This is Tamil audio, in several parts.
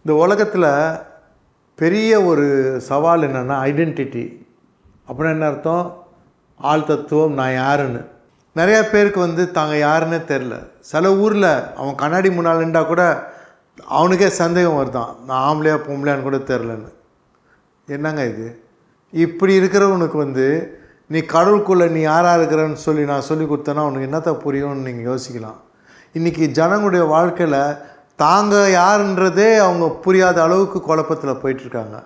இந்த உலகத்தில் பெரிய ஒரு சவால் என்னென்னா ஐடென்டிட்டி. அப்படின்னா என்ன அர்த்தம்? ஆள் தத்துவம், நான் யாருன்னு. நிறையா பேருக்கு தாங்க யாருன்னே தெரில. சில ஊரில் அவன் கண்ணாடி முன்னால் நின்றா கூட அவனுக்கே சந்தேகம் வருதான், நான் ஆம்பளையா பொம்பளையான்னு கூட தெரிலன்னு. என்னங்க இது? இப்படி இருக்கிறவனுக்கு நீ கடவுளுக்குள்ளே நீ யாராக இருக்கிறன்னு சொல்லி நான் சொல்லி கொடுத்தேன்னா அவனுக்கு என்னத்த புரியும்னு நீங்கள் யோசிக்கலாம். இன்றைக்கி ஜனங்களுடைய வாழ்க்கையில் தாங்க யாருன்றதே அவங்க புரியாத அளவுக்கு குழப்பத்தில் போயிட்டுருக்காங்க.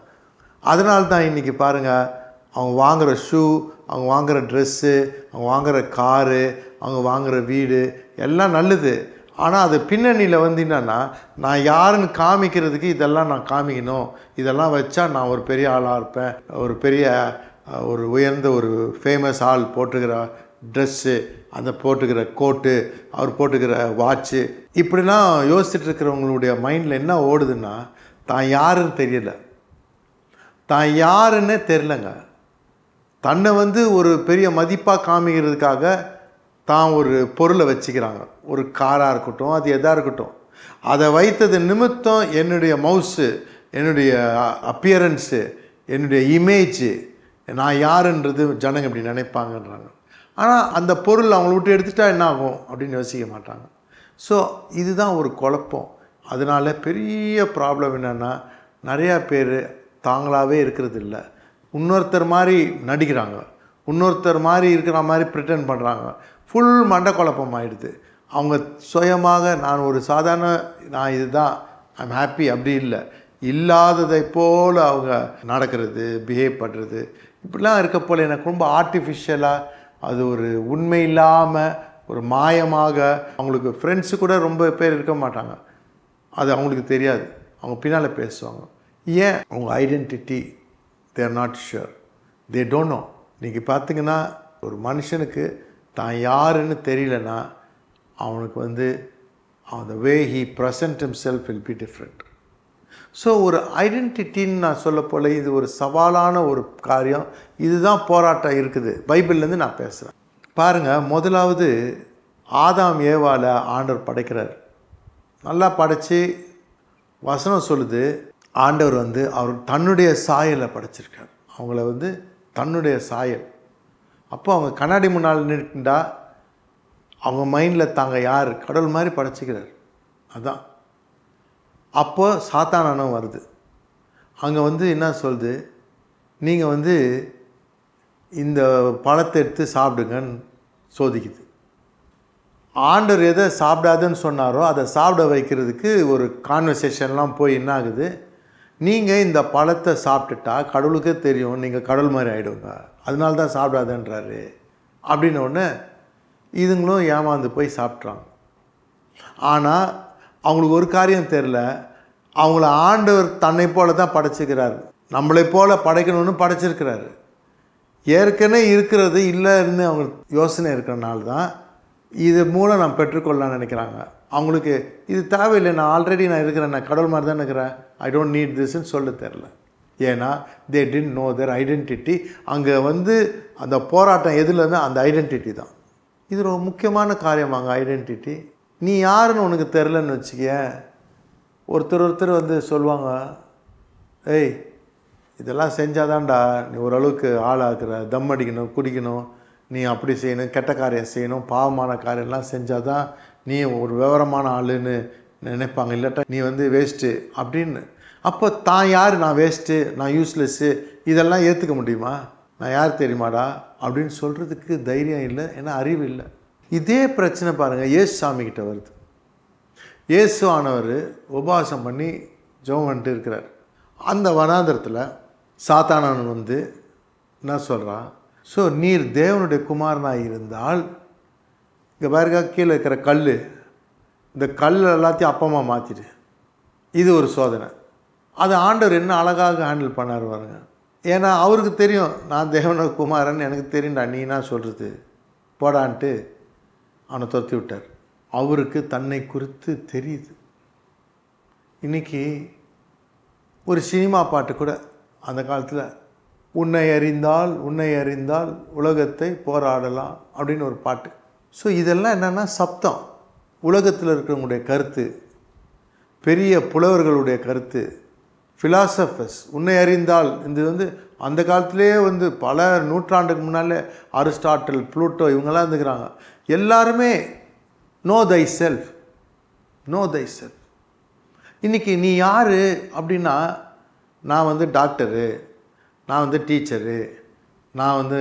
அதனால தான் இன்றைக்கி பாருங்கள், அவங்க வாங்குகிற ஷூ, அவங்க வாங்குகிற ட்ரெஸ்ஸு, அவங்க வாங்குகிற காரு, அவங்க வாங்குகிற வீடு எல்லாம் நல்லது. ஆனால் அது பின்னணியில் என்னென்னா, நான் யாருன்னு காமிக்கிறதுக்கு இதெல்லாம் நான் காமிக்கணும், இதெல்லாம் வச்சா நான் ஒரு பெரிய ஆளாக இருப்பேன், ஒரு பெரிய ஒரு உயர்ந்த ஒரு ஃபேமஸ் ஆள் போட்டுக்கிற ட்ரெஸ்ஸு, அந்த போட்டுக்கிற கோட்டு, அவர் போட்டுக்கிற வாட்ச்சு, இப்படிலாம் யோசிச்சுட்டு இருக்கிறவங்களுடைய மைண்டில் என்ன ஓடுதுன்னா, தான் யாருன்னு தெரியல, தான் யாருன்னே தெரிலங்க. தன்னை ஒரு பெரிய மதிப்பாக காமிக்கிறதுக்காக தான் ஒரு பொருளை வச்சுக்கிறாங்க. ஒரு காராக இருக்கட்டும், அது எதாக இருக்கட்டும், அதை வைத்தது நிமித்தம் என்னுடைய மவுஸு, என்னுடைய அப்பியரன்ஸு, என்னுடைய இமேஜு, நான் யாருன்றது ஜனங்க இப்படி நினைப்பாங்கன்றாங்க. ஆனால் அந்த பொருள் அவங்கள விட்டு எடுத்துட்டா என்ன ஆகும் அப்படின்னு யோசிக்க மாட்டாங்க. ஸோ இதுதான் ஒரு குழப்பம். அதனால் பெரிய ப்ராப்ளம் என்னென்னா, நிறையா பேர் தாங்களாகவே இருக்கிறது இல்லை, இன்னொருத்தர் மாதிரி நடிக்கிறாங்க, இன்னொருத்தர் மாதிரி இருக்கிற மாதிரி ப்ரிட்டன் பண்ணுறாங்க. ஃபுல் மண்டை குழப்பம் ஆகிடுது. அவங்க சுயமாக நான் ஒரு சாதாரண நான் இதுதான் ஐம் ஹாப்பி அப்படி இல்லை, இல்லாததை போல் அவங்க நடக்கிறது, பிஹேவ் பண்ணுறது, இப்படிலாம் இருக்க போல் எனக்கு ரொம்ப ஆர்டிஃபிஷியலாக, அது ஒரு உண்மை இல்லாமல் ஒரு மாயமாக. அவங்களுக்கு ஃப்ரெண்ட்ஸு கூட ரொம்ப பேர் இருக்க மாட்டாங்க, அது அவங்களுக்கு தெரியாது, அவங்க பின்னால் பேசுவாங்க. ஏன்? அவங்க identity they are not sure, they don't know. இன்றைக்கி பார்த்திங்கன்னா ஒரு மனுஷனுக்கு தான் யாருன்னு தெரியலனா அவனுக்கு the way he present himself will be different. So ஒரு ஐடென்டிட்டின்னு நான் சொல்ல போல இது ஒரு சவாலான ஒரு காரியம். இதுதான் போராட்டம் இருக்குது. பைபிள்லேருந்து நான் பேசுகிறேன். பாருங்கள், முதலாவது ஆதாம் ஏவாளை ஆண்டவர் படைக்கிறார். நல்லா படைச்சி வசனம் சொல்லுது, ஆண்டவர் அவர் தன்னுடைய சாயலை படைச்சிருக்கார். அவங்கள தன்னுடைய சாயல். அப்போ அவங்க கண்ணாடி முன்னால் நின்றுட்டா அவங்க மைண்டில் தாங்க யார், கடவுள் மாதிரி படைச்சிக்கிறார். அதுதான். அப்போ சாத்தானம் வருது. அங்கே என்ன சொல்லுது, நீங்கள் இந்த பழத்தை எடுத்து சாப்பிடுங்கன்னு சோதிக்குது. ஆண்டவர் எதை சாப்பிடாதுன்னு சொன்னாரோ அதை சாப்பிட வைக்கிறதுக்கு ஒரு கான்வர்சேஷன்லாம் போய் என்ன ஆகுது, நீங்கள் இந்த பழத்தை சாப்பிட்டுட்டா கடவுளுக்கே தெரியும் நீங்கள் கடவுள் மாதிரி ஆகிடுங்க, அதனால தான் சாப்பிடாதுன்றாரு அப்படின்னோடனே இதுங்களும் ஏமாந்து போய் சாப்பிட்றாங்க. ஆனால் அவங்களுக்கு ஒரு காரியம் தெரில, அவங்கள ஆண்டவர் தன்னை போல தான் படைச்சிக்கிறார், நம்மளை போல் படைக்கணும்னு படைச்சிருக்கிறாரு. ஏற்கனவே இருக்கிறது இல்லைன்னு அவங்களுக்கு யோசனை இருக்கிறனால தான் இது மூலம் நான் பெற்றுக்கொள்ளலான்னு நினைக்கிறாங்க. அவங்களுக்கு இது தேவையில்லை, நான் ஆல்ரெடி நான் இருக்கிறேன், நான் கடவுள் மாதிரி தான் இருக்கிறேன், ஐ டோன்ட் நீட் திஸ்ன்னு சொல்ல தெரில. ஏன்னா they did know their identity. அங்கே அந்த போராட்டம் எதுலேருந்து, அந்த ஐடென்டிட்டி தான். இது ஒரு முக்கியமான காரியமாங்க ஐடென்டிட்டி. நீ யாருன்னு உனக்கு தெரிலன்னு வச்சுக்க, ஒருத்தர் சொல்லுவாங்க, ஏய் இதெல்லாம் செஞ்சாதான்டா நீ ஓரளவுக்கு ஆளாக்குற, தம் அடிக்கணும், குடிக்கணும், நீ அப்படி செய்யணும், கெட்ட காரியம் செய்யணும், பாவமான காரியம்லாம் செஞ்சால் தான் நீ ஒரு விவரமான ஆளுன்னு நினைப்பாங்க, இல்லாட்டா நீ வேஸ்ட்டு அப்படின்னு. அப்போ தான் யார், நான் வேஸ்ட்டு, நான் யூஸ்லெஸ்ஸு, இதெல்லாம் ஏற்றுக்க முடியுமா? நான் யார் தெரியுமாடா அப்படின்னு சொல்கிறதுக்கு தைரியம் இல்லை, ஏன்னா அறிவு இல்லை. இதே பிரச்சனை பாருங்கள் இயேசு சாமிக்கிட்ட வருது. இயேசு ஆனவர் உபவாசம் பண்ணி ஜெபம் பண்ணிட்டு இருக்கிறார். அந்த வனாந்திரத்தில் சாத்தானவன் என்ன சொல்கிறான், ஸோ நீர் தேவனுடைய குமாரனாக இருந்தால் இங்கே பாருங்க, கீழே இருக்கிற கல், இந்த கல் எல்லாத்தையும் அப்பமாக மாற்றிடு. இது ஒரு சோதனை. அது ஆண்டவர் என்ன அழகாக ஹேண்டில் பண்ணார் பாருங்க. ஏன்னா அவருக்கு தெரியும், நான் தேவனுடைய குமாரன் எனக்கு தெரியும்டா, நீ என்ன சொல்கிறது போடான்ட்டு அவனை துரத்தி விட்டார். அவருக்கு தன்னை குறித்து தெரியுது. இன்றைக்கி ஒரு சினிமா பாட்டு கூட அந்த காலத்தில், உன்னை அறிந்தால் உலகத்தை போராடலாம் அப்படின்னு ஒரு பாட்டு. ஸோ இதெல்லாம் என்னென்னா சப்தம், உலகத்தில் இருக்கிறவங்களுடைய கருத்து. பெரிய புலவர்களுடைய கருத்து, ஃபிலாசபர்ஸ், உன்னை அறிந்தால், இது அந்த காலத்திலே பல நூற்றாண்டுக்கு முன்னாலே அரிஸ்டாட்டில், ப்ளூட்டோ இவங்கெல்லாம் இருந்துக்கிறாங்க. எல்லாருமே know thy self, know thy self. இன்றைக்கி நீ யார் அப்படின்னா, நான் டாக்டரு, நான் டீச்சரு, நான்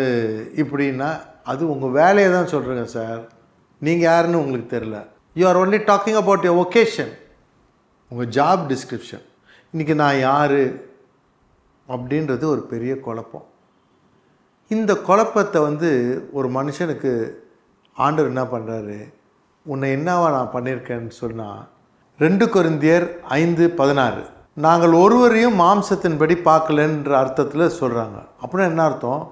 இப்படின்னா அது உங்கள் வேலையை தான் சொல்கிறேங்க சார். நீங்கள் யாருன்னு உங்களுக்கு தெரில. You are only talking about your occasion, உங்கள் ஜாப் டிஸ்கிரிப்ஷன். இன்றைக்கி நான் யார் அப்படின்றது ஒரு பெரிய குழப்பம். இந்த குழப்பத்தை ஒரு மனுஷனுக்கு ஆண்டவர் என்ன பண்ணுறாரு, உன்னை என்னவா நான் பண்ணியிருக்கேன்னு சொன்னால், 2 கொரிந்தியர் 5:16, நாங்கள் ஒருவரையும் மாம்சத்தின்படி பார்க்கலன்ற அர்த்தத்தில் சொல்கிறாங்க. அப்படின்னா என்ன அர்த்தம்?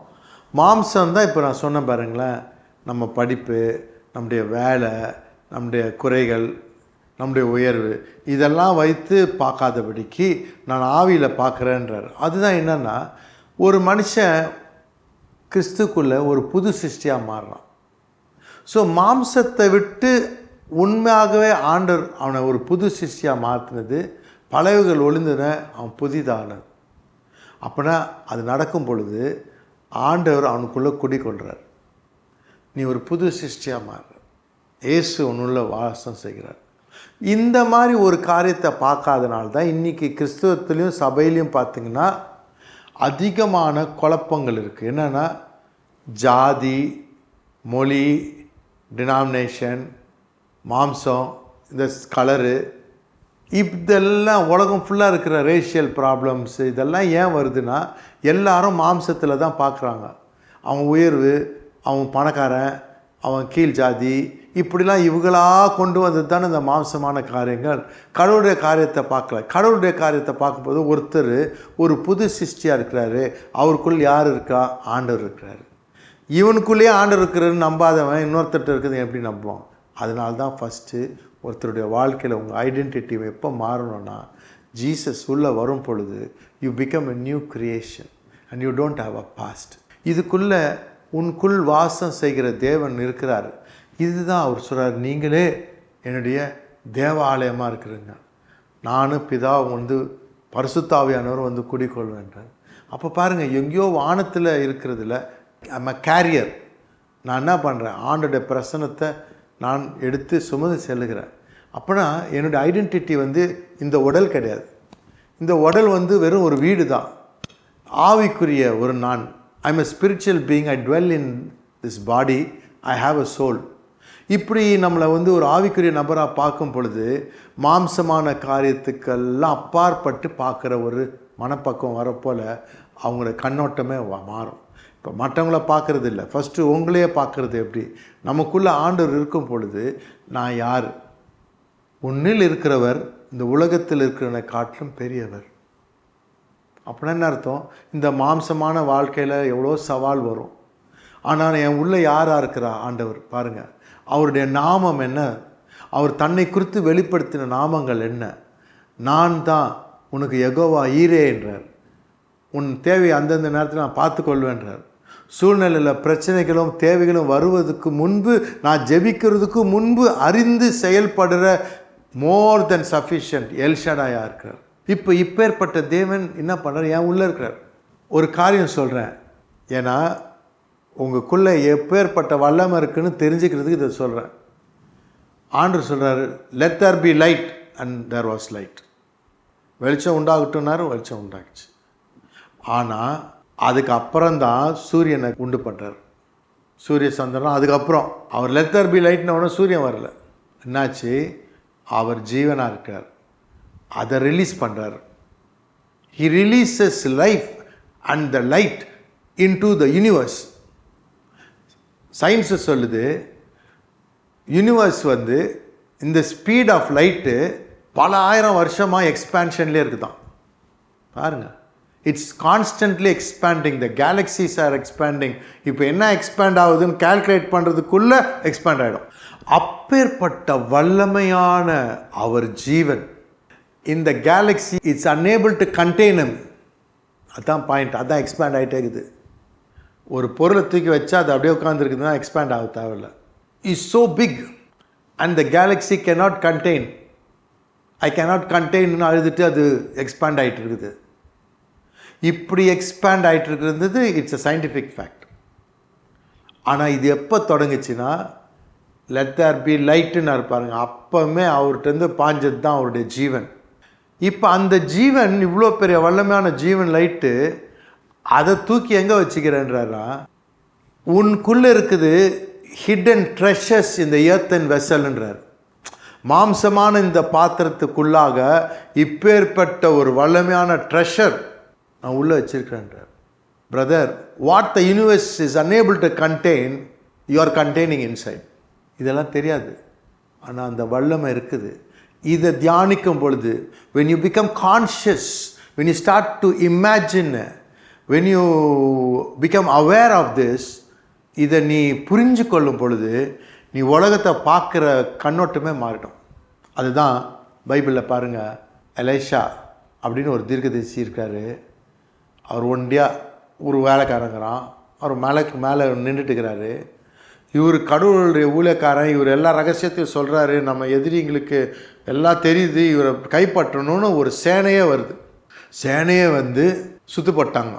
மாம்சம்தான் இப்போ நான் சொன்ன பாருங்களேன், நம்ம படிப்பு, நம்முடைய வேலை, நம்முடைய குறைகள், நம்முடைய உயர்வு, இதெல்லாம் வைத்து பார்க்காதபடிக்கு நான் ஆவியில் பார்க்குறேன்றார். அதுதான் என்னென்னா, ஒரு மனுஷன் கிறிஸ்துக்குள்ளே ஒரு புது சிருஷ்டியாக மாறுறான். ஸோ மாம்சத்தை விட்டு உண்மையாகவே ஆண்டவர் அவனை ஒரு புது சிருஷ்டியாக மாற்றினது, பழையவைகள் ஒளிந்தன, அவன் புதிதானது. அப்படின்னா அது நடக்கும் பொழுது ஆண்டவர் அவனுக்குள்ளே குடிக்கொள்கிறார். நீ ஒரு புது சிருஷ்டியாக மாறுற, இயேசு உன்னுள்ள வாசம் செய்கிறார். இந்த மாதிரி ஒரு காரியத்தை பார்க்காதனால தான் இன்றைக்கி கிறிஸ்துவத்துலேயும் சபையிலையும் பார்த்திங்கன்னா அதிகமான குழப்பங்கள் இருக்குது. என்னென்னா, ஜாதி, மொழி, டினாமினேஷன், மாம்சம், இந்த கலரு, இதெல்லாம் உலகம் ஃபுல்லாக இருக்கிற ரேஷியல் ப்ராப்ளம்ஸு, இதெல்லாம் ஏன் வருதுன்னா, எல்லாரும் மாம்சத்தில் தான் பார்க்குறாங்க. அவன் உயர்வு, அவன் பணக்காரன், அவன் கீழ் ஜாதி, இப்படிலாம் இவங்களாக கொண்டு வந்தது தானே இந்த மாம்சமான காரியங்கள். கடவுளுடைய காரியத்தை பார்க்கல. கடவுளுடைய காரியத்தை பார்க்கும்போது ஒருத்தர் ஒரு புது சிருஷ்டியாக இருக்கிறாரு. அவருக்குள் யார் இருக்கா? ஆண்டவர் இருக்கிறாரு. இவனுக்குள்ளேயே ஆண்டவர் இருக்கிறாருன்னு நம்பாதவன் இன்னொருத்தர் இருக்குது எப்படி நம்புவான்? அதனால தான் ஃபஸ்ட்டு ஒருத்தருடைய வாழ்க்கையில் உங்கள் ஐடென்டிட்டி எப்போ மாறணும்னா, ஜீசஸ் உள்ளே வரும் பொழுது you become a new creation and you don't have a past. இதுக்குள்ளே உனக்குள் வாசம் செய்கிற தேவன் இருக்கிறார். இதுதான் அவர் சொல்கிறார், நீங்களே என்னுடைய தேவாலயமாக இருக்கிறீங்க, நானும் பிதா பரிசுத்தாவியானவர் குடிக்கொள்வேன்றார். அப்போ பாருங்கள், எங்கேயோ வானத்தில் இருக்கிறதுல நம்ம கேரியர். நான் என்ன பண்ணுறேன்? ஆண்டோடைய பிரசனத்தை நான் எடுத்து சுமந்து செல்லுகிறேன். அப்போனா என்னுடைய ஐடென்டிட்டி இந்த உடல் கிடையாது. இந்த உடல் வெறும் ஒரு வீடு தான். ஆவிக்குரிய ஒரு நான், I am a spiritual being, I dwell in this body, I have a soul. இப்படி நம்மளை ஒரு ஆவிக்குரிய நபராக பார்க்கும் பொழுது மாம்சமான காரியத்துக்கெல்லாம் அப்பாற்பட்டு பார்க்குற ஒரு மனப்பக்குவம் வரப்போல் அவங்களோட கண்ணோட்டமே மாறும். இப்போ மற்றவங்கள பார்க்குறது இல்லை, ஃபஸ்ட்டு உங்களையே பார்க்குறது. எப்படி? நமக்குள்ளே ஆண்டவர் இருக்கும் பொழுது நான் யார்? உன்னில் இருக்கிறவர் இந்த உலகத்தில் இருக்கிறவனை காட்டிலும் பெரியவர். அப்படின்னா என்ன அர்த்தம்? இந்த மாம்சமான வாழ்க்கையில் எவ்வளோ சவால் வரும், ஆனால் என் உள்ளே யாராக இருக்கிறா? ஆண்டவர். பாருங்கள், அவருடைய நாமம் என்ன? அவர் தன்னை குறித்து வெளிப்படுத்தின நாமங்கள் என்ன? நான் தான் உனக்கு யெகோவா ஈரே என்றார். உன் தேவையை அந்தந்த நேரத்தில் நான் பார்த்துக்கொள்வேன்றார். சூழ்நிலையில் பிரச்சனைகளும் தேவைகளும் வருவதற்கு முன்பு, நான் ஜெபிக்கிறதுக்கு முன்பு அறிந்து செயல்படுற மோர் தென் சஃபிஷியன்ட் எல்ஷடாயாக இருக்கிறார். இப்போ இப்பேற்பட்ட தேவன் என்ன பண்ணுறார்? என் உள்ளே இருக்கிறார். ஒரு காரியம் சொல்கிறேன், ஏன்னா உங்களுக்குள்ளே எப்பேற்பட்ட வல்லமை இருக்குன்னு தெரிஞ்சுக்கிறதுக்கு இதை சொல்கிறேன். ஆண்டவர் சொல்கிறாரு, let there be light and there was light. வெளிச்சம் உண்டாகட்டும்னாரு, வெளிச்சம் உண்டாகிடுச்சு. ஆனால் அதுக்கப்புறம்தான் சூரியனை உண்டு பண்ணுறார், சூரிய சந்திரன். அதுக்கப்புறம் அவர் லெட் தேர் பி லைட்னு சூரியன் வரல. என்னாச்சு? அவர் ஜீவனாக இருக்கார், அதை ரிலீஸ் பண்ணுறார். He releases life and the light into the universe. Science சொல்லுது, யூனிவர்ஸ் இந்த ஸ்பீட் ஆஃப் லைட்டு பல ஆயிரம் வருஷமாக எக்ஸ்பேன்ஷன்லேயே இருக்குதான். பாருங்கள், it's constantly expanding. The galaxies are expanding. இப்போ என்ன எக்ஸ்பேண்ட் ஆகுதுன்னு கால்குலேட் பண்ணுறதுக்குள்ளே எக்ஸ்பேண்ட் ஆகிடும். அப்பேற்பட்ட வல்லமையான அவர் ஜீவன் இந்த Galaxy it's unable to contain him. அதுதான் பாயிண்ட். அதுதான் எக்ஸ்பேண்ட் ஆகிட்டே இருக்குது. ஒரு பொருளை தூக்கி வச்சா அது அப்படியே உட்காந்துருக்குதுன்னா எக்ஸ்பேண்ட் ஆக தேவையில்லை. Is so big and the galaxy cannot contain. I cannot கண்டெயின்னு அழுதுட்டு அது எக்ஸ்பேண்ட் ஆகிட்டு இருக்குது. இப்படி எக்ஸ்பேண்ட் ஆகிட்டு இருக்கிறது இட்ஸ் அ சயின்டிஃபிக் ஃபேக்ட். ஆனால் இது எப்போ தொடங்குச்சுன்னா, லெட் தேர் பி லைட்டுன்னு இருப்பாருங்க, அப்போவுமே அவர்கிட்டருந்து பாஞ்சது தான் அவருடைய ஜீவன். இப்போ அந்த ஜீவன், இவ்வளோ பெரிய வல்லமையான ஜீவன் லைட்டு, அதை தூக்கி எங்கே வச்சுக்கிறேன்றாரா, உனக்குள்ளே இருக்குது ஹிடன் ட்ரெஷர்ஸ் இந்த எர்த்தன் வெசல்ன்றார். மாம்சமான இந்த பாத்திரத்துக்குள்ளாக இப்பேற்பட்ட ஒரு வல்லமையான ட்ரெஷர் நான் உள்ளே வச்சிருக்கிறேன்றார். Brother, what the universe is unable to contain, you are containing inside. இதெல்லாம் தெரியாது, ஆனால் அந்த வல்லமை இருக்குது. இதை தியானிக்கும் பொழுது, when you become conscious, when you start to imagine, when you become aware of this, இதை நீ புரிஞ்சு கொள்ளும் பொழுது நீ உலகத்தை பார்க்குற கண்ணோட்டமே மாறிடும். அதுதான் பைபிளில் பாருங்கள், எலைஷா அப்படின்னு ஒரு தீர்க்கதரிசி இருக்கார். அவர் ஒண்டியாக ஒரு வேலைக்காரங்கிறான், அவர் மேலே நின்றுட்டுக்கிறாரு. இவர் கடவுளுடைய ஊழியக்காரன், இவர் எல்லா ரகசியத்தையும் சொல்கிறாரு, நம்ம எதிரிங்களுக்கு எல்லாம் தெரியுது, இவரை கைப்பற்றணும்னு ஒரு சேனையே வருது. சேனையே வந்து சுற்றுப்பட்டாங்க.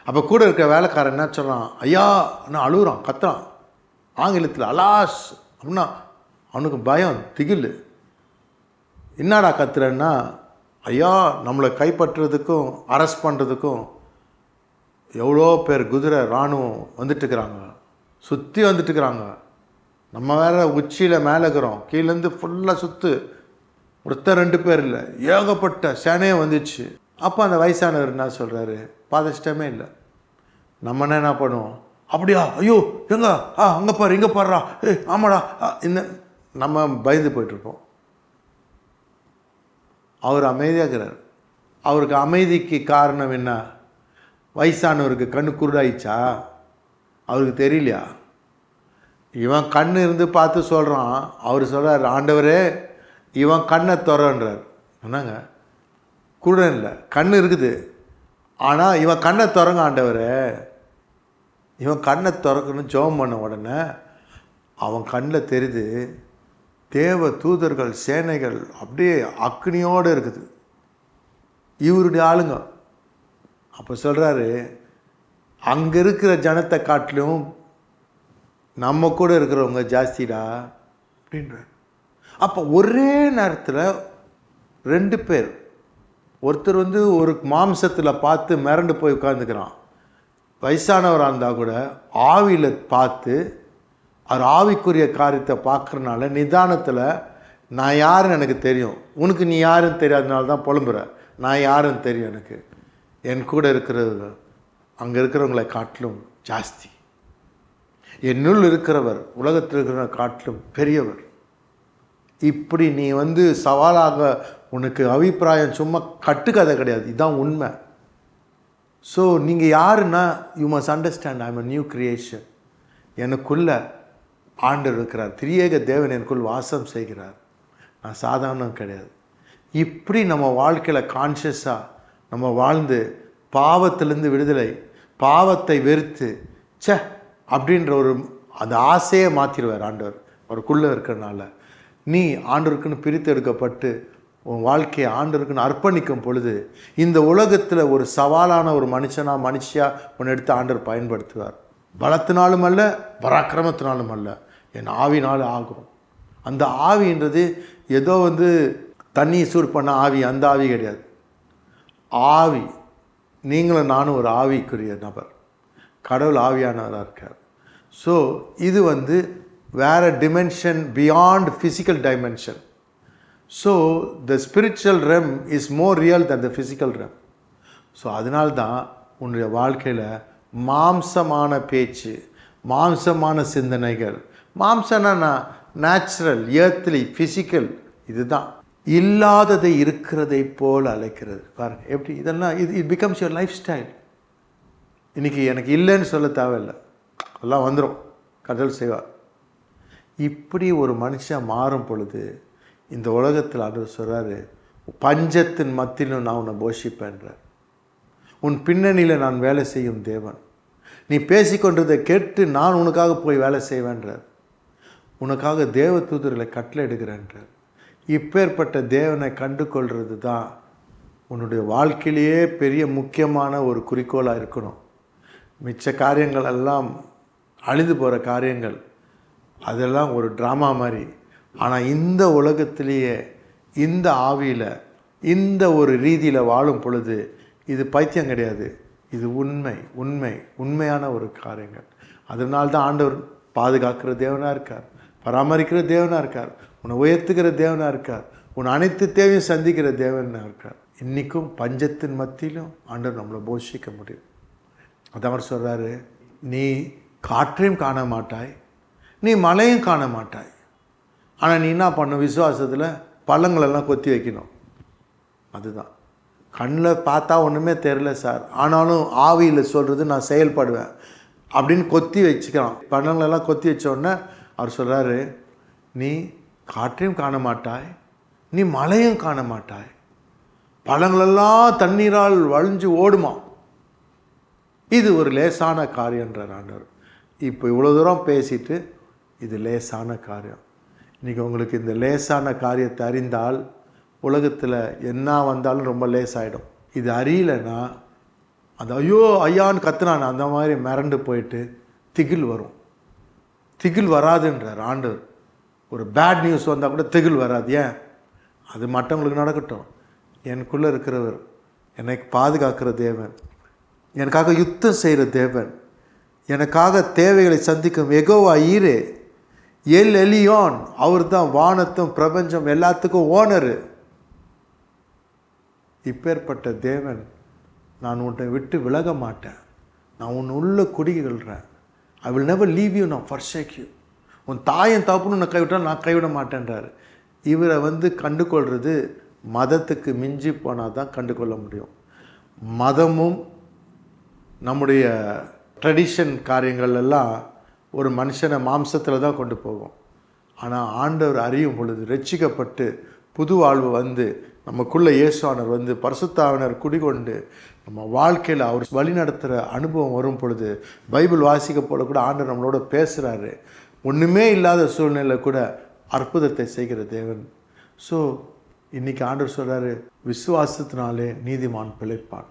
அப்போ கூட இருக்கிற வேலைக்காரன் என்ன சொல்கிறான், ஐயா நான் அழுகுறான், கத்துறான் ஆங்கிலத்தில், அலாஸ் அப்படின்னா. அவனுக்கு பயம், திகில். என்னடா கத்துறன்னா, ஐயா நம்மளை கைப்பற்றுறதுக்கும் அரெஸ்ட் பண்ணுறதுக்கும் எவ்வளோ பேர் குதிரை இராணுவம் வந்துட்டுருக்குறாங்க, சுற்றி வந்துட்டுருக்குறாங்க. நம்ம வேறு உச்சியில் மேலே இருக்கிறோம், கீழேருந்து ஃபுல்லாக சுற்று, ஒருத்தர் 2 பேர் இல்லை, ஏகப்பட்ட சேனையே வந்துச்சு. அப்போ அந்த வயசானவர் என்ன சொல்கிறாரு, பாதஷ்டமே இல்லை. நம்ம என்ன பண்ணுவோம், அப்படியா, ஐயோ எங்க அங்கே பாரு, இங்கே பாடுறா, ஆமாடா, இந்த நம்ம பயந்து போயிட்டுருப்போம். அவர் அமைதியாகிறார். அவருக்கு அமைதிக்கு காரணம் என்ன, வயசானவருக்கு கண்ணு குருடாயிச்சா, அவருக்கு தெரியலையா? இவன் கண் இருந்து பார்த்து சொல்கிறான், அவர் சொல்கிறார், ஆண்டவரே இவன் கண்ணை திறன்றார். என்னங்க, குருடன் இல்லை, கண் இருக்குது, ஆனால் இவன் கண்ணை திறங்க ஆண்டவரே. இவன் கண்ணை திறக்கணும் ஜெபம் பண்ண உடனே அவன் கண்ணில் தெரியுது தேவ தூதர்கள் சேனைகள் அப்படியே அக்னியோடு இருக்குது, இவருடைய ஆளுங்க. அப்போ சொல்கிறாரு, அங்கே இருக்கிற ஜனத்தை காட்டிலும் நம்ம கூட இருக்கிறவங்க ஜாஸ்திடா அப்படின்ற. அப்போ ஒரே நேரத்தில் 2 பேர், ஒருத்தர் வந்து ஒரு மாம்சத்தில் பார்த்து மிரண்டு போய் உட்காந்துக்கிறான், வயசானவராக இருந்தால் கூட ஆவியில் பார்த்து அவர் ஆவிக்குரிய காரியத்தை பார்க்குறனால நிதானத்தில் நான் யாருன்னு எனக்கு தெரியும், உனக்கு நீ யாருன்னு தெரியாதனால தான் புலம்புற, நான் யாருன்னு தெரியும் எனக்கு, என் கூட இருக்கிறது அங்கே இருக்கிறவங்களை காட்டிலும் ஜாஸ்தி, என்னுள் இருக்கிறவர் உலகத்தில் இருக்கிற காட்டிலும் பெரியவர். இப்படி நீ வந்து சவாலாக, உனக்கு அபிப்பிராயம் சும்மா கட்டுக்கதை கிடையாது, இதுதான் உண்மை. ஸோ நீங்கள் யாருன்னா, you must understand, I am a new creation. எனக்குள்ள ஆண்டவர் இருக்கிறார், திரியேக தேவன் எனக்குள் வாசம் செய்கிறார், நான் சாதாரணம் கிடையாது. இப்படி நம்ம வாழ்க்கையில் கான்ஷியஸாக நம்ம வாழ்ந்து பாவத்திலேருந்து விடுதலை, பாவத்தை வெறுத்து சே அப்படின்ற ஒரு அந்த ஆசையை மாற்றிடுவார் ஆண்டவர் அவருக்குள்ளே இருக்கிறனால. நீ ஆண்டவருக்குன்னு பிரித்து எடுக்கப்பட்டு உன் வாழ்க்கையை ஆண்டவருக்குன்னு அர்ப்பணிக்கும் பொழுது இந்த உலகத்தில் ஒரு சவாலான ஒரு மனுஷியாக உன்னை எடுத்து ஆண்டவர் பயன்படுத்துவார். பலத்தினாலும் அல்ல, பராக்கிரமத்தினாலும் அல்ல, என் ஆவினால் ஆகும். அந்த ஆவின்றது ஏதோ வந்து தண்ணி சூடு பண்ண ஆவி, அந்த ஆவி கிடையாது. ஆவி, நீங்களும் நானும் ஒரு ஆவிக்குரிய நபர், கடவுள் ஆவியானவராக இருக்கார். ஸோ இது வந்து வேறு dimension, beyond physical dimension. So the spiritual realm is more real than the physical realm. So அதனால்தான் உன்னுடைய வாழ்க்கையில் மாம்சமான பேச்சு, மாம்சமான சிந்தனைகள், மாம்சனா நேச்சுரல், ஏர்த்லி, ஃபிசிக்கல், இதுதான் இல்லாததை இருக்கிறதை போல் அழைக்கிறது. பாருங்கள் எப்படி இதெல்லாம், it becomes your life style. இன்றைக்கி எனக்கு இல்லைன்னு சொல்ல தேவையில்லை, எல்லாம் வந்துடும், கடவுள் செய்வார். இப்படி ஒரு மனுஷன் மாறும் பொழுது இந்த உலகத்தில் ஆண்டவர் சொல்கிறாரு, பஞ்சத்தின் மத்தியிலும் நான் உன்னை போஷிப்பேன்றார். உன் பின்னணியில் நான் வேலை செய்யும் தேவன், நீ பேசிக்கொண்டதை கேட்டு நான் உனக்காக போய் வேலை செய்வேன்றார். உனக்காக தேவ தூதர்களை கட்டளை எடுக்கிறேன்றார். இப்பேற்பட்ட தேவனை கண்டு கொள்வது தான் உன்னுடைய வாழ்க்கையிலேயே பெரிய முக்கியமான ஒரு குறிக்கோளாக இருக்கணும். மிச்ச காரியங்கள் எல்லாம் அழிந்து போகிற காரியங்கள், அதெல்லாம் ஒரு ட்ராமா மாதிரி. ஆனால் இந்த உலகத்திலேயே இந்த ஆவியில் இந்த ஒரு ரீதியில் வாழும் பொழுது இது பைத்தியம் கிடையாது, இது உண்மையான ஒரு காரியங்கள். அதனால்தான் ஆண்டவர் பாதுகாக்கிற தேவனாக இருக்கார், பராமரிக்கிற தேவனாக இருக்கார், உன்னை உயர்த்துகிற தேவனாக இருக்கார், உன் அனைத்து தேவையும் சந்திக்கிற தேவனாக இருக்கார். இன்றைக்கும் பஞ்சத்தின் மத்தியிலும் ஆண்டவர் நம்மளை போஷிக்க முடியும். அதான் அவர் சொல்கிறாரு, நீ காற்றையும் காண மாட்டாய், நீ மழையும் காண மாட்டாய். ஆனால் நீ என்ன பண்ணும், விசுவாசத்தில் பழங்களெல்லாம் கொத்தி வைக்கணும். அதுதான் கண்ணில் பார்த்தா ஒன்றுமே தெரில சார், ஆனாலும் ஆவியில் சொல்கிறது நான் செயல்படுவேன் அப்படின்னு கொத்தி வச்சுக்கிறான். பழங்களெல்லாம் கொத்தி வச்சோடனே அவர் சொல்கிறாரு, நீ காற்றையும் காண மாட்டாய், நீ மழையும் காண மாட்டாய், பழங்களெல்லாம் தண்ணீரால் வழிஞ்சு ஓடுமா. இது ஒரு லேசான காரியன்றார் ஆண்டவர். இப்போ இவ்வளோ தூரம் பேசிட்டு இது லேசான காரியம். இன்றைக்கி உங்களுக்கு இந்த லேசான காரியத்தை அறிந்தால் உலகத்தில் என்ன வந்தாலும் ரொம்ப லேசாகிடும். இது அறியலைன்னா அது ஐயான்னு கத்துனான் அந்த மாதிரி மிரண்டு போயிட்டு திகில் வரும். திகில் வராதுன்றார் ஆண்டவர். ஒரு பேட் நியூஸ் வந்தால் கூட திகில் வராது. ஏன்? அது மற்றவங்களுக்கு நடக்கட்டும். எனக்குள்ளே இருக்கிறவர், என்னை பாதுகாக்கிற தேவன், எனக்காக யுத்தம் செய்கிற தேவன், எனக்காக தேவைகளை சந்திக்கும் யெகோவா ஈரே, எல் எலியோன், அவர் தான் வானத்தும் பிரபஞ்சம் எல்லாத்துக்கும் ஓனரு. இப்பேற்பட்ட தேவன், நான் உன்னை விட்டு விலக மாட்டேன், நான் உன் உள்ள குடிகொள்கிறேன், I will never leave you, நான் forsake you. உன் தாயின் தப்புன்னு உன்னை கைவிட்டால் நான் கைவிட மாட்டேன்றார். இவரை கண்டு கொள்வது மதத்துக்கு மிஞ்சி போனால் தான் கண்டு கொள்ள முடியும். மதமும் நம்முடைய ட்ரெடிஷன் காரியங்கள் எல்லாம் ஒரு மனுஷனை மாம்சத்தில் தான் கொண்டு போகும். ஆனால் ஆண்டவர் அறியும் பொழுது, ரட்சிக்கப்பட்டு புது வாழ்வு நமக்குள்ளே இயேசுவானவர் பரிசுத்தாவினர் குடிகொண்டு நம்ம வாழ்க்கையில் அவர் வழி நடத்துகிற அனுபவம் வரும் பொழுது, பைபிள் வாசிக்க போல கூட ஆண்டவர் நம்மளோட பேசுகிறாரு. ஒன்றுமே இல்லாத சூழ்நிலை கூட அற்புதத்தை செய்கிற தேவன். ஸோ இன்றைக்கி ஆண்டவர் சொல்கிறாரு, விசுவாசத்தினாலே நீதிமான் பிழைப்பான்.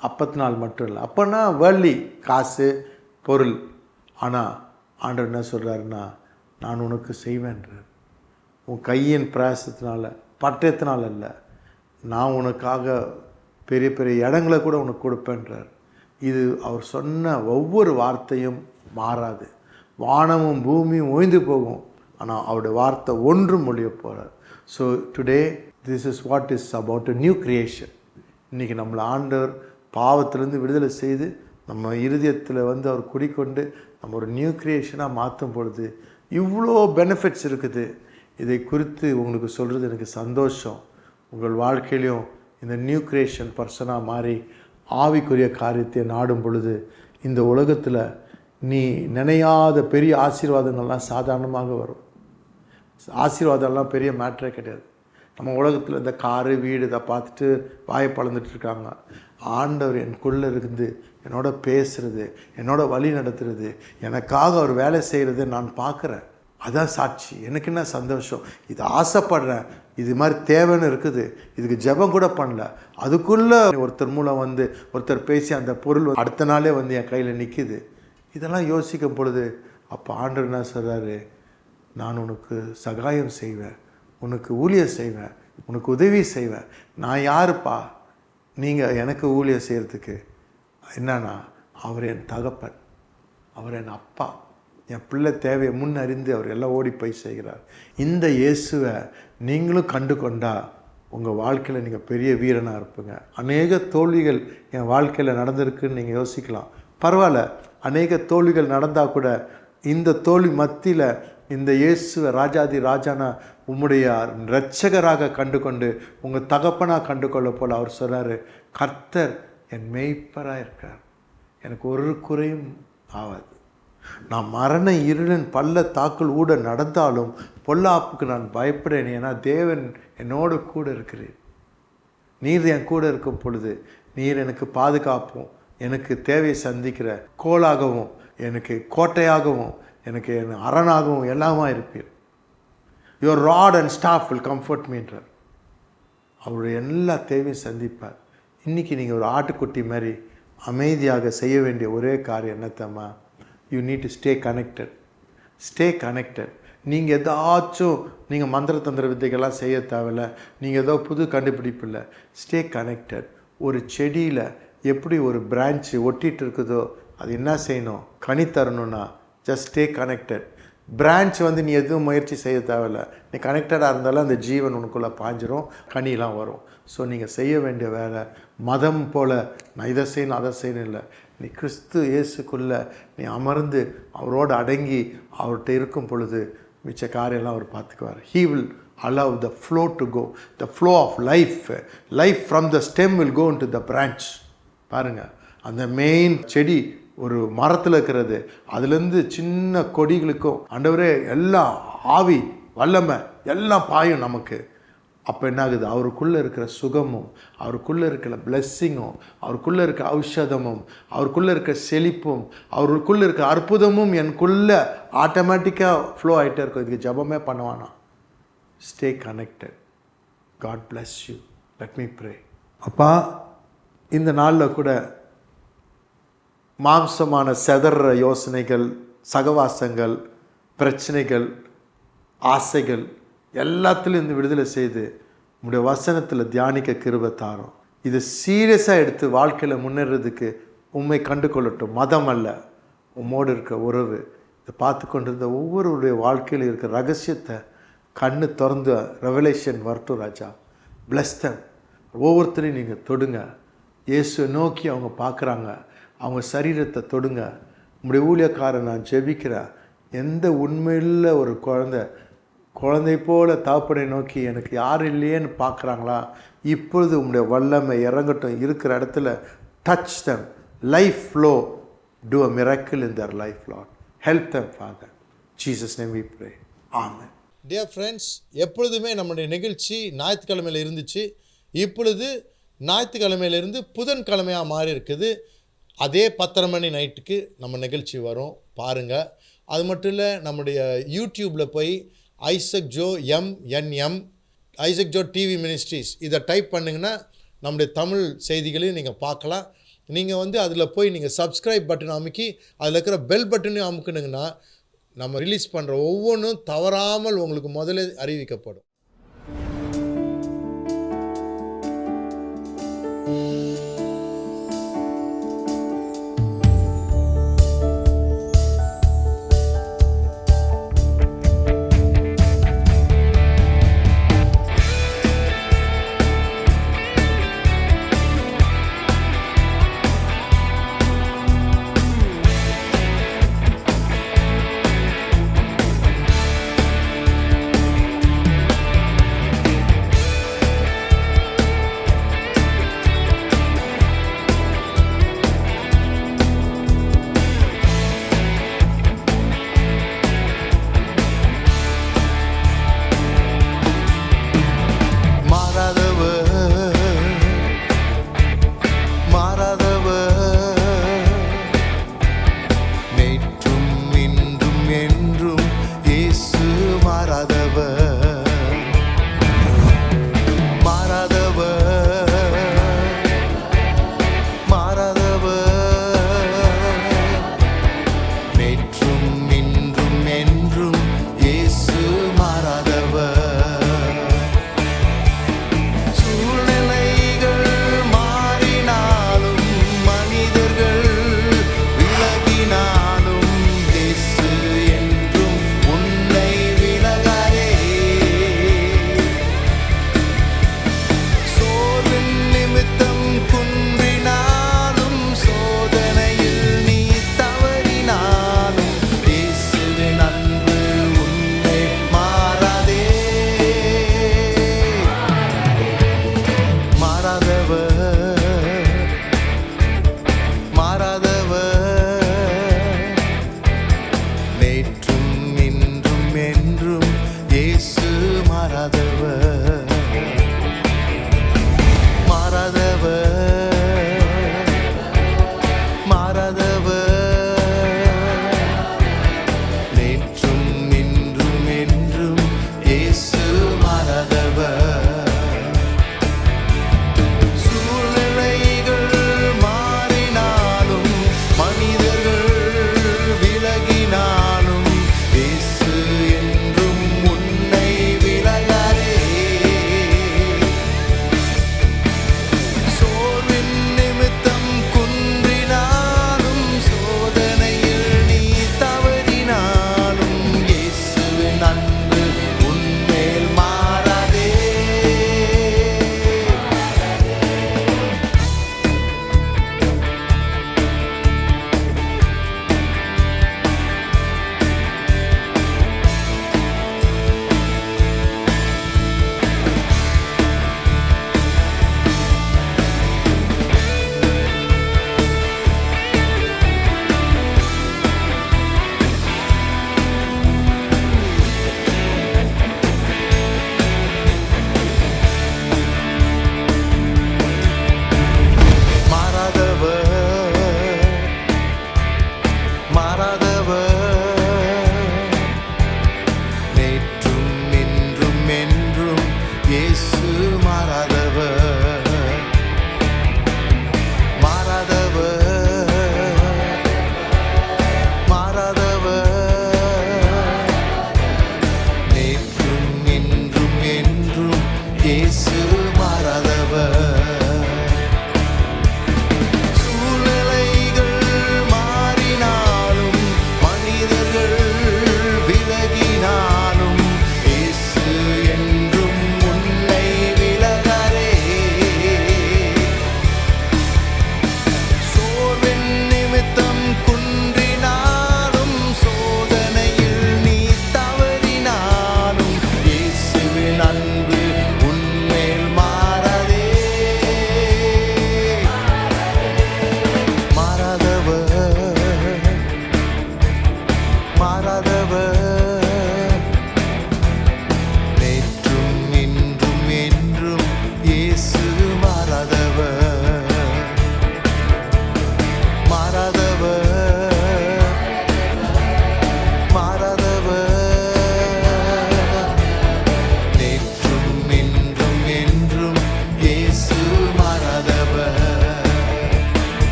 அப்பத்தினால் மட்டும் இல்லை, அப்போனா வேர்ல்ட்லி காசு பொருள். ஆனால் ஆண்டவர் என்ன சொல்கிறாருன்னா, நான் உனக்கு செய்வேன்றார். உன் கையின் பிரயாசத்தினால, பட்டயத்தினால் அல்ல, நான் உனக்காக பெரிய பெரிய இடங்களை கூட உனக்கு கொடுப்பேன்றார். இது அவர் சொன்ன ஒவ்வொரு வார்த்தையும் மாறாது. வானமும் பூமியும் ஓய்ந்து போகும், ஆனால் அவருடைய வார்த்தை ஒன்றும் மொழிய போகிறார். So today this is what is about a new creation. இன்றைக்கி நம்மளை ஆண்டவர் பாவத்திலேருந்து விடுதலை செய்து நம்ம இருதயத்தில் அவர் குடிக்கொண்டு நம்ம ஒரு நியூ கிரியேஷனாக மாற்றும் பொழுது இவ்வளோ பெனிஃபிட்ஸ் இருக்குது. இதை குறித்து உங்களுக்கு சொல்கிறது எனக்கு சந்தோஷம். உங்கள் வாழ்க்கையிலையும் இந்த நியூ கிரியேஷன் பர்சனாக மாறி ஆவிக்குரிய காரியத்தை நாடும் பொழுது இந்த உலகத்தில் நீ நினையாத பெரிய ஆசீர்வாதங்கள்லாம் சாதாரணமாக வரும். ஆசீர்வாதம்லாம் பெரிய மேட்டரே கிடையாது. நம்ம உலகத்தில் இந்த காரு வீடு இதை பார்த்துட்டு வாயை பழந்துட்டுருக்காங்க. ஆண்டவர் எனக்குள்ளே இருந்து என்னோட பேசுகிறது, என்னோட வழி நடத்துறது, எனக்காக அவர் வேலை செய்கிறத நான் பார்க்குறேன். அதான் சாட்சி. எனக்கு என்ன சந்தோஷம், இது ஆசைப்படுறேன், இது மாதிரி தேவைன்னு இருக்குது, இதுக்கு ஜெபம் கூட பண்ணல, அதுக்குள்ளே ஒருத்தர் மூலம் ஒருத்தர் பேசி அந்த பொருள் அடுத்த நாளே என் கையில் நிற்கிது. இதெல்லாம் யோசிக்கும் பொழுது அப்போ ஆண்டவர் என்ன சொல்கிறாரு, நான் உனக்கு சகாயம் செய்வேன், உனக்கு ஊழியம் செய்வேன், உனக்கு உதவி செய்வேன். நான் யாருப்பா நீங்கள் எனக்கு ஊழியம் செய்கிறதுக்கு? என்னன்னா, அவர் என் தகப்பன், அவர் என் அப்பா, என் பிள்ளை தேவையை முன் அறிந்து அவர் எல்லாம் ஓடி போய் செய்கிறார். இந்த இயேசுவை நீங்களும் கண்டு கொண்டா உங்கள் வாழ்க்கையில் நீங்கள் பெரிய வீரனாக இருப்பீங்க. அநேக தோல்விகள் என் வாழ்க்கையில் நடந்திருக்குன்னு நீங்கள் யோசிக்கலாம். பரவாயில்ல, அநேக தோல்விகள் நடந்தால் கூட இந்த தோல்வி மத்தியில் இந்த இயேசுவை ராஜாதி ராஜானா உம்முடைய இரட்சகராக கண்டு கொண்டு உங்கள் தகப்பனாக கண்டு கொள்ள போல் அவர் சொன்னார், கர்த்தர் என் மேய்ப்பராக இருக்கார், எனக்கு ஒரு குறையும் ஆகாது. நான் மரண இருளின் பள்ளத்தாக்குள் ஊட நடந்தாலும் பொல்லாப்புக்கு நான் பயப்படேன், ஏன்னா தேவன் என்னோடு கூட இருக்கிறேன். நீர் என் கூட இருக்கும் பொழுது நீர் எனக்கு பாதுகாப்பும், எனக்கு தேவையை சந்திக்கிற கோலாகவும், எனக்கு கோட்டையாகவும், எனக்கு என் அரணாகவும் எல்லாமா இருப்பீர். Your rod and staff will comfort மீன்றார். அவருடைய எல்லா தேவையும் சந்திப்பார். இன்றைக்கி நீங்கள் ஒரு ஆட்டுக்குட்டி மாதிரி அமைதியாக செய்ய வேண்டிய ஒரே காரியம் என்னத்தம்மா, you need to stay connected. நீங்கள் ஏதாச்சும் நீங்கள் மந்திர தந்திர வித்தைகள்லாம் செய்ய தேவையில்ல, நீங்கள் ஏதோ புது கண்டுபிடிப்பு இல்லை. Stay connected. ஒரு செடியில் எப்படி ஒரு பிரான்ச்சு ஒட்டிகிட்டு இருக்குதோ அது என்ன செய்யணும், கனி தரணும்னா ஜஸ்ட் ஸ்டே கனெக்டட். பிரான்ச் நீ எதுவும் முயற்சி செய்ய தேவையில்ல, நீ கனெக்டடாக இருந்தாலும் அந்த ஜீவன் உனக்குள்ளே பாஞ்சிரும், கனிலாம் வரும். ஸோ நீங்கள் செய்ய வேண்டிய வேலை மதம் போல் நான் இதை செய்யணும் அதை செய்யணும் இல்லை. நீ கிறிஸ்து இயேசுக்குள்ளே நீ அமர்ந்து அவரோடு அடங்கி அவர்கிட்ட இருக்கும் பொழுது மிச்ச காரியெல்லாம் அவர் பார்த்துக்குவார். He will allow the flow to go, the flow of life from the stem will go into the branch. பாருங்கள், அந்த மெயின் செடி ஒரு மரத்தில் இருக்கிறது, அதுலேருந்து சின்ன கொடிகளுக்கும் ஆண்டவரே எல்லாம் ஆவி வல்லமை எல்லாம் பாயும் நமக்கு. அப்போ என்ன ஆகுது, அவருக்குள்ளே இருக்கிற சுகமும் அவருக்குள்ளே இருக்கிற பிளெஸ்ஸிங்கும் அவருக்குள்ளே இருக்க ஔஷதமும் அவருக்குள்ளே இருக்க செழிப்பும் அவருக்குள்ளே இருக்க அற்புதமும் எனக்குள்ளே ஆட்டோமேட்டிக்காக ஃப்ளோ ஆகிட்டே இருக்கும். இதுக்கு ஜபமே பண்ணுவானா. Stay connected. God bless you. Let me pray. அப்பா, இந்த நாளில் கூட மாம்சமான செதற யோசனைகள், சகவாசங்கள், பிரச்சனைகள், ஆசைகள் எல்லாத்துலேயும் இந்த விடுதலை செய்து உங்களுடைய வசனத்தில் தியானிக்க கிருபை தாரும். இது சீரியஸாக எடுத்து வாழ்க்கையில் முன்னேறதுக்கு உண்மை கண்டு கொள்ளட்டும். மதம் அல்ல, உம்மோடு இருக்க உறவு. இதை பார்த்து கொண்டிருந்த ஒவ்வொருடைய வாழ்க்கையில் இருக்கிற ரகசியத்தை கண்ணு திறந்து ரெவலேஷன் வரட்டும் ராஜா. பிளஸ் தம். ஒவ்வொருத்தரையும் நீங்கள் தொடுங்க. இயேசுவை நோக்கி அவங்க பார்க்குறாங்க, அவங்க சரீரத்தை தொடுங்க. உங்களுடைய ஊழியக்காரன் நான் ஜெபிக்கிறேன். எந்த உண்மையில் ஒரு குழந்தை போல தாப்பனை நோக்கி எனக்கு யாரும் இல்லையேன்னு பார்க்குறாங்களா, இப்பொழுது உங்களுடைய வல்லமை இறங்கட்டும். இருக்கிற இடத்துல touch them. Life flow. Do a miracle in their life Lord. Help them father. Jesus name we pray. Amen. Dear friends, எப்பொழுதுமே நம்முடைய நிகழ்ச்சி ஞாயிற்றுக்கிழமையில் இருந்துச்சு. இப்பொழுது ஞாயிற்றுக்கிழமையிலிருந்து புதன்கிழமையாக மாறி இருக்குது. அதே 10:30 மணி நைட்டுக்கு நம்ம நிகழ்ச்சி வரும், பாருங்கள். அது மட்டும் இல்லை, நம்முடைய யூடியூப்பில் போய் Isaac Joe MNM Isaac Joe TV ministries இதை டைப் பண்ணிங்கன்னா நம்முடைய தமிழ் செய்திகளையும் நீங்கள் பார்க்கலாம். நீங்கள் அதில் போய் நீங்கள் சப்ஸ்கிரைப் பட்டன் அமுக்கி அதில் இருக்கிற பெல் பட்டனையும் அமுக்குனிங்கன்னா நம்ம ரிலீஸ் பண்ணுற ஒவ்வொன்றும் தவறாமல் உங்களுக்கு முதல்ல அறிவிக்கப்படும்.